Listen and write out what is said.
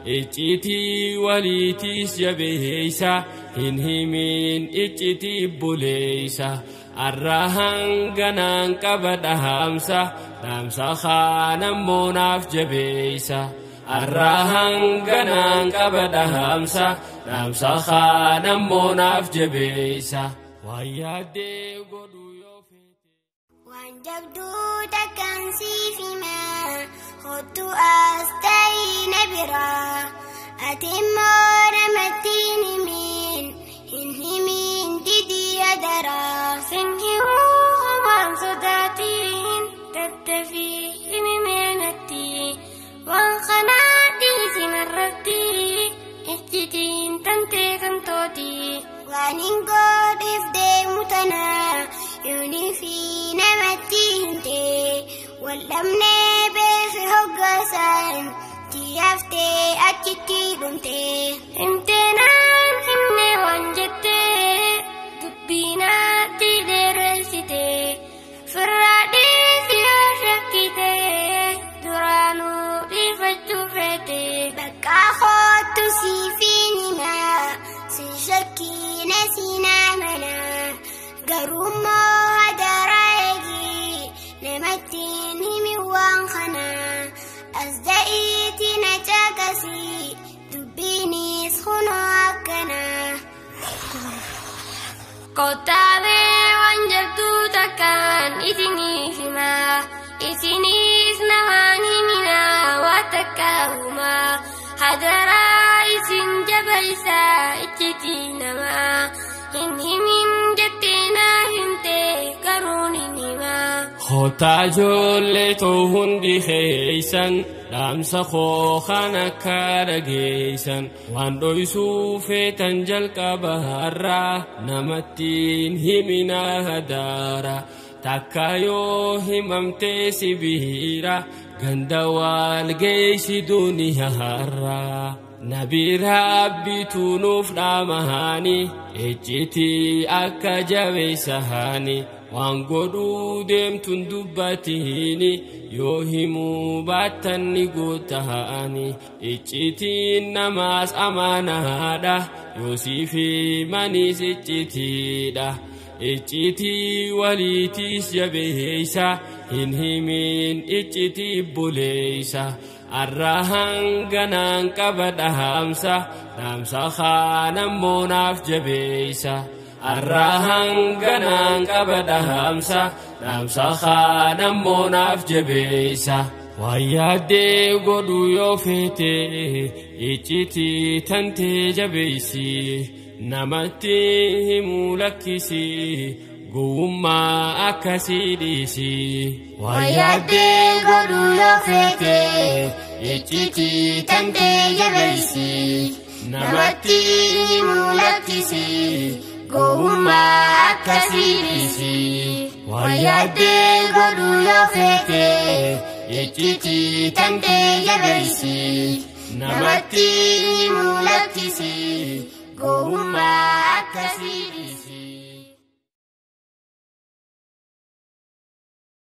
iccitii waliitiis jabeeysa hin himin iccitii buleeysa arrahan ganaan qaba dhaamsa khaanammoo naaf jabeeysa arrahan ganaan qaba dhaamsa khaanammoo naaf jabeeysa waan yaaddee godhu yoo feete waan jabduu takkaan siif himaa kottu as ta'ii na biraa ati immoo namatti hin himin didii adaraa sin himuu homaan sodaatiin tattafii himimeenatti waan kanaa dhiisin irratti iccitiin tantee kan tooti waan hin godhiif deemu tanaa yoonii fi namatti hintee wal'amnee beefi hoggaasaan tiyaaftee achitti dhumtee himteenaan himne waan jettee dubbiinaatti dheeressitee firraa dhiisi yoo shakkitee duraanuu dhiifachuu feetee bakkaa hoottu siifiin himaa si shakkiina siinaa manaa garummoo hadaraa eegii namattiin himi waan kanaa as da'iitti na caqasii dubbiinis kunoo akkanaa kottaabee waan jabduu takkaan isiniif himaa isinis namaan himinaa waa takkaa humaa hadaraa isin jabaysaa iccitii namaa hin himin jettee naa himtee garuun hin himaa Khotaa ijoollee too hundi keeysan dhaamsa koo kan akka dhageeysan waan dhoysuu feetan jalqabarraa namattiin himinaa hadaara takka yoo himamtee sibiira ganda wal geeysi duniyaarraa nabi rabbitu nuuf dhaamahani iccitii akka jabeeysahani waan godhuu deemtun dubbatini yoo himuu baattan ni gootahani iccitiin namaas amaanaadha yoo siif himanis iccitiidha iccitii waliitiis jabeeysa hin himin iccitii buleeysa arrahan ganaan qaba dhaamsa khaanammoo naaf jabeeysa arrahan ganaan qaba dhaamsa khaanammoo naaf jabeeysa waan yaaddee godhu yoo feete iccitii tantee jabeeysi namatti himuu lakkisi gowwummaa akkasii dhiisi waan yaaddee godhu yoo feete iccitii tantee jabeeysi namatti himuu lakkisi gowwummaa akkasii dhiisi waan yaaddee godhu yoo feete iccitii tantee jabeeysi namatti